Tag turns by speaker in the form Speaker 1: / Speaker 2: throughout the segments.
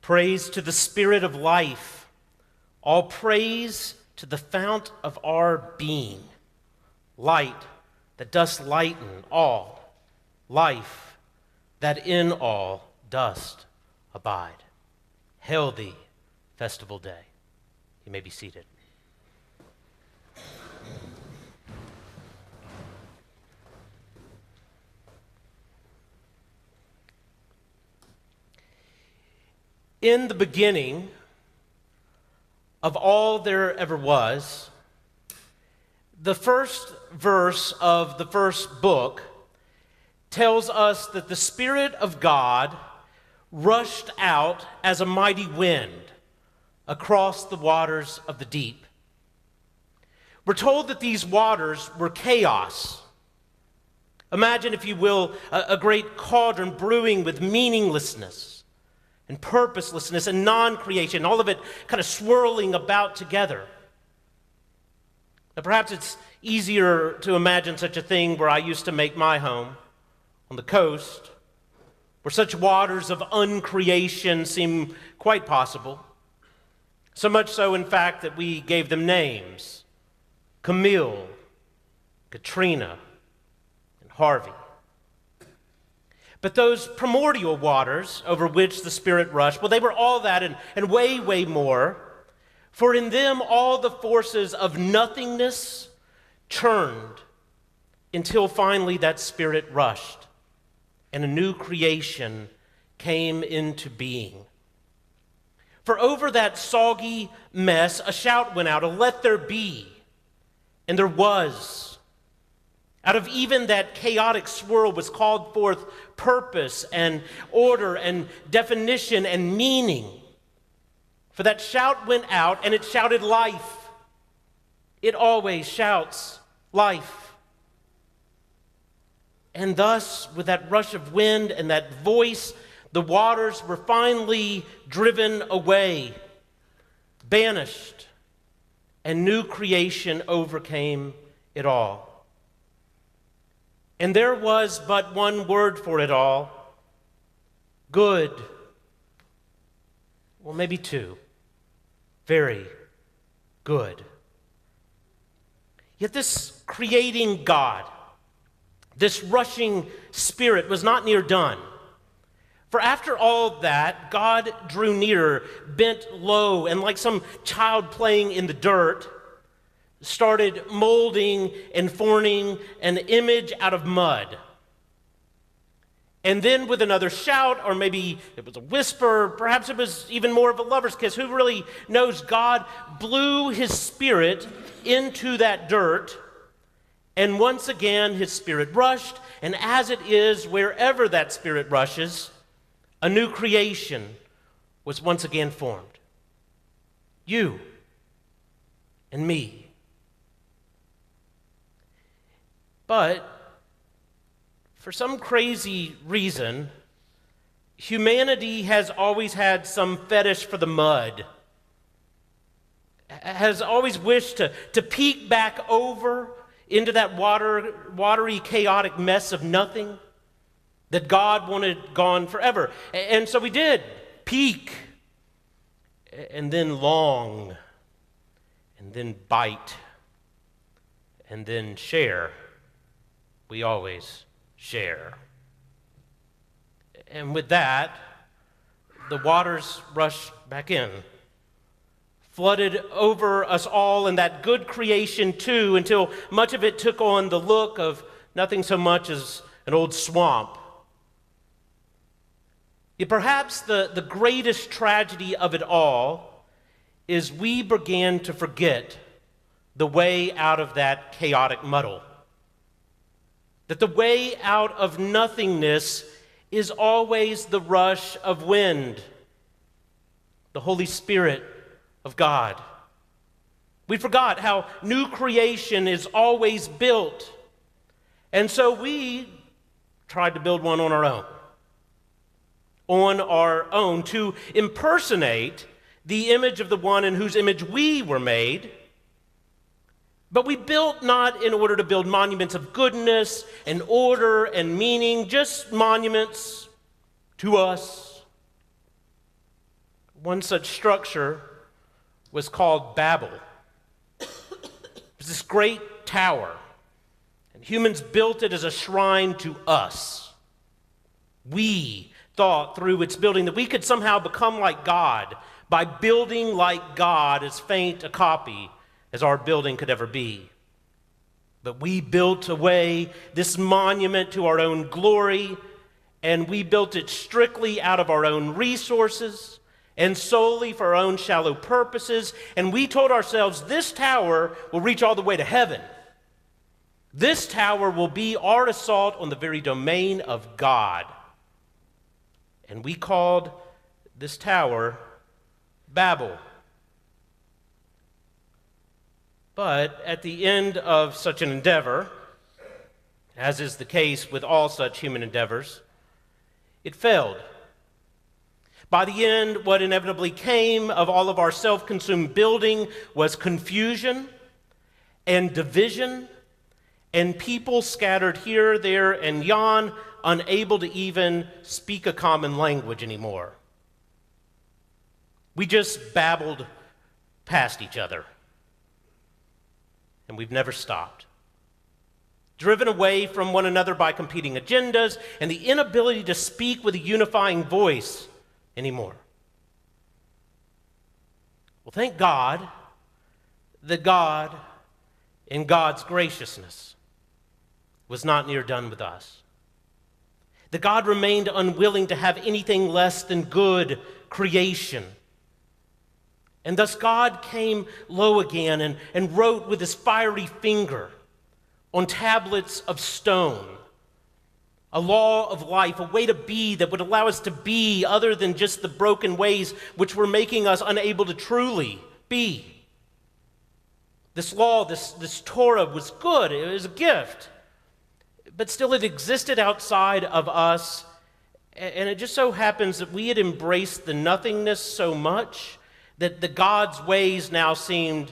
Speaker 1: Praise to the Spirit of life. All praise to the fount of our being. Light that dost lighten all. Life that in all dost abide. Hail thee, festival day. You may be seated. In the beginning of all there ever was, the first verse of the first book tells us that the Spirit of God rushed out as a mighty wind across the waters of the deep. We're told that these waters were chaos. Imagine, if you will, a great cauldron brewing with meaninglessness and purposelessness and non-creation, all of it kind of swirling about together. Now, perhaps it's easier to imagine such a thing where I used to make my home, on the coast, where such waters of uncreation seem quite possible. So much so, in fact, that we gave them names: Camille, Katrina, and Harvey. But those primordial waters over which the Spirit rushed, well, they were all that and way, way more. For in them all the forces of nothingness churned until finally that Spirit rushed and a new creation came into being. For over that soggy mess, a shout went out, a let there be, and there was. Out of even that chaotic swirl was called forth purpose and order and definition and meaning. For that shout went out and it shouted life. It always shouts life. And thus, with that rush of wind and that voice, the waters were finally driven away, banished, and new creation overcame it all. And there was but one word for it all: good. Well, maybe two. Very good. Yet this creating God, this rushing Spirit, was not near done. For after all that, God drew nearer, bent low, and like some child playing in the dirt, started molding and forming an image out of mud. And then with another shout, or maybe it was a whisper, perhaps it was even more of a lover's kiss, who really knows, God blew his Spirit into that dirt, and once again his Spirit rushed, and as it is, wherever that Spirit rushes, a new creation was once again formed. You and me. But for some crazy reason, humanity has always had some fetish for the mud, has always wished to peek back over into that watery, chaotic mess of nothing that God wanted gone forever. And so we did peek, and then long, and then bite, and then share. We always share. And with that, the waters rushed back in, flooded over us all and that good creation too, until much of it took on the look of nothing so much as an old swamp. Yet perhaps the greatest tragedy of it all is we began to forget the way out of that chaotic muddle. That the way out of nothingness is always the rush of wind, the Holy Spirit of God. We forgot how new creation is always built. And so we tried to build one on our own, to impersonate the image of the one in whose image we were made. But we built not in order to build monuments of goodness and order and meaning, just monuments to us. One such structure was called Babel. It was this great tower, and humans built it as a shrine to us. We thought through its building that we could somehow become like God by building like God, as faint a copy as our building could ever be. But we built away this monument to our own glory, and we built it strictly out of our own resources and solely for our own shallow purposes. And we told ourselves, this tower will reach all the way to heaven. This tower will be our assault on the very domain of God. And we called this tower Babel. But at the end of such an endeavor, as is the case with all such human endeavors, it failed. By the end, what inevitably came of all of our self-consumed building was confusion and division, and people scattered here, there, and yon, unable to even speak a common language anymore. We just babbled past each other, and we've never stopped. Driven away from one another by competing agendas and the inability to speak with a unifying voice anymore. Well, thank God that God, in God's graciousness, was not near done with us. That God remained unwilling to have anything less than good creation. And thus God came low again and wrote with his fiery finger on tablets of stone a law of life, a way to be that would allow us to be other than just the broken ways which were making us unable to truly be. This law, this Torah was good. It was a gift. But still it existed outside of us, and it just so happens that we had embraced the nothingness so much that the God's ways now seemed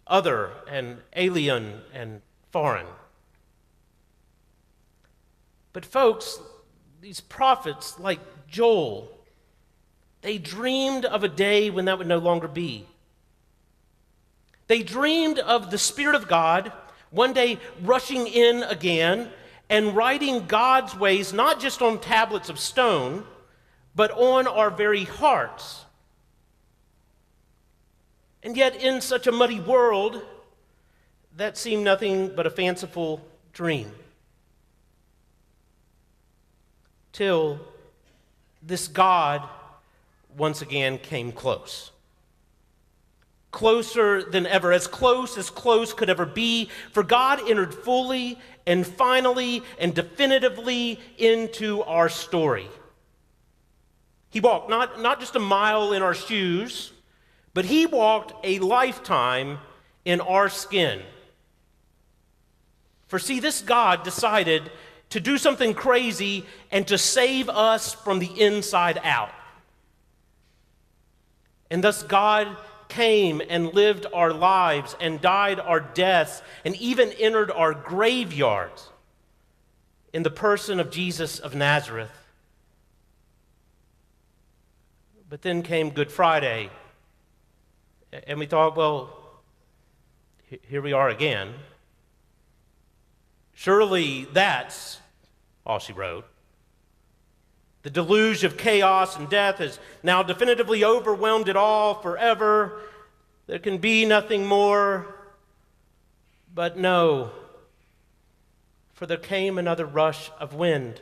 Speaker 1: other and alien and foreign. But folks, these prophets like Joel, they dreamed of a day when that would no longer be. They dreamed of the Spirit of God one day rushing in again and writing God's ways not just on tablets of stone, but on our very hearts. And yet in such a muddy world, that seemed nothing but a fanciful dream. Till this God once again came close. Closer than ever, as close could ever be, for God entered fully and finally and definitively into our story. He walked not just a mile in our shoes, but he walked a lifetime in our skin. For see, this God decided to do something crazy and to save us from the inside out. And thus God came and lived our lives and died our deaths and even entered our graveyards in the person of Jesus of Nazareth. But then came Good Friday, and we thought, well, here we are again. Surely that's all she wrote. The deluge of chaos and death has now definitively overwhelmed it all forever. There can be nothing more. But no, for there came another rush of wind,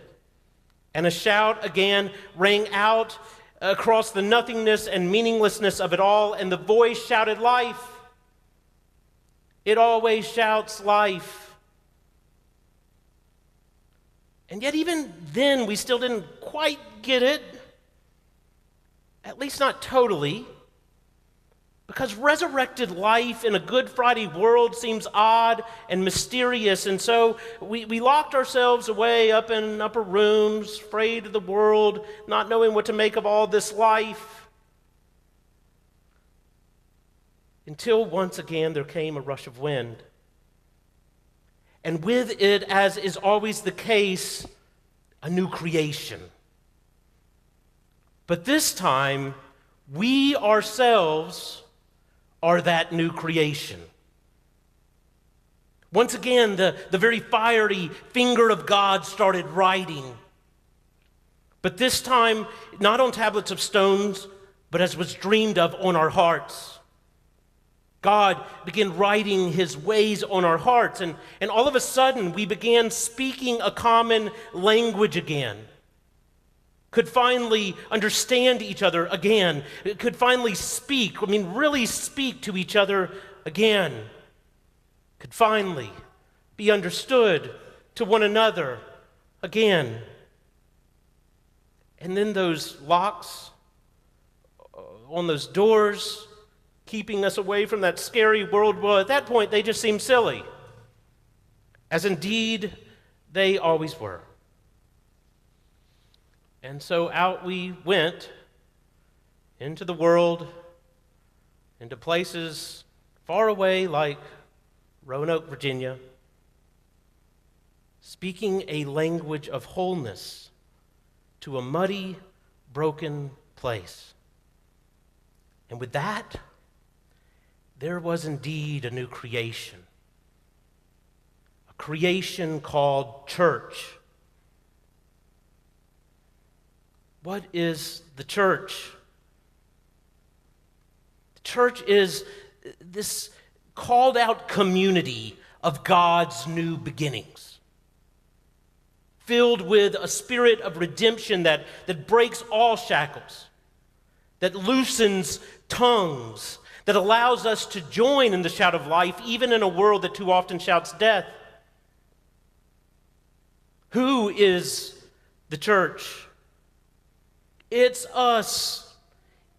Speaker 1: and a shout again rang out across the nothingness and meaninglessness of it all, and the voice shouted life. It always shouts life. And yet even then, we still didn't quite get it, at least not totally, because resurrected life in a Good Friday world seems odd and mysterious, and so we locked ourselves away up in upper rooms, afraid of the world, not knowing what to make of all this life, until once again there came a rush of wind. And with it, as is always the case, a new creation. But this time We ourselves are that new creation. Once again, the very fiery finger of God started writing. But this time, not on tablets of stones, but as was dreamed of, on our hearts. God began writing his ways on our hearts, and all of a sudden, we began speaking a common language again. Could finally understand each other again. Could finally speak, really speak to each other again. Could finally be understood to one another again. And then those locks on those doors, keeping us away from that scary world, well, at that point, they just seemed silly, as indeed they always were. And so out we went into the world, into places far away like Roanoke, Virginia, speaking a language of wholeness to a muddy, broken place. And with that, there was indeed a new creation, a creation called church. What is the church? The church is this called out community of God's new beginnings, filled with a spirit of redemption that breaks all shackles, that loosens tongues, that allows us to join in the shout of life, even in a world that too often shouts death. Who is the church? It's us.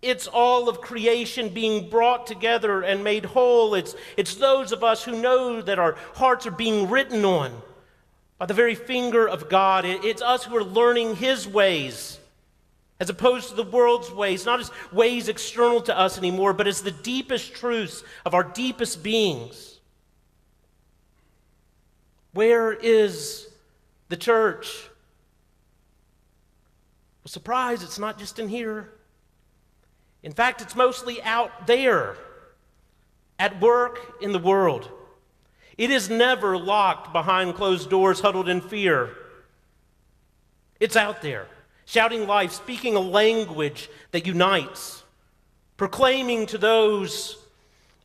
Speaker 1: It's all of creation being brought together and made whole. It's those of us who know that our hearts are being written on by the very finger of God. It's us who are learning his ways as opposed to the world's ways, not as ways external to us anymore, but as the deepest truths of our deepest beings. Where is the church? Well, surprise, it's not just in here. In fact, it's mostly out there, at work in the world. It is never locked behind closed doors, huddled in fear. It's out there, shouting life, speaking a language that unites, proclaiming to those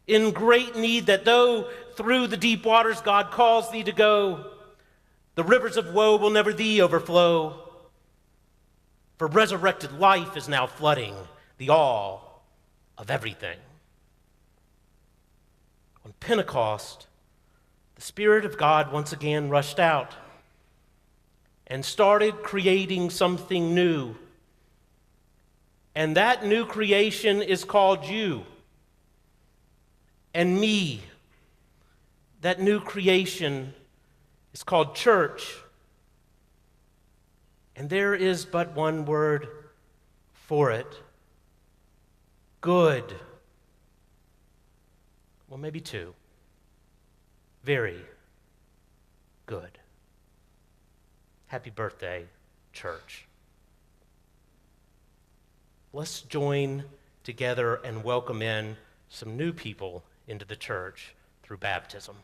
Speaker 1: in great need that though through the deep waters God calls thee to go, the rivers of woe will never thee overflow. For resurrected life is now flooding the all of everything. On Pentecost, the Spirit of God once again rushed out and started creating something new. And that new creation is called you and me. That new creation is called church. And there is but one word for it: good. Well, maybe two. Very good. Happy birthday, church. Let's join together and welcome in some new people into the church through baptism.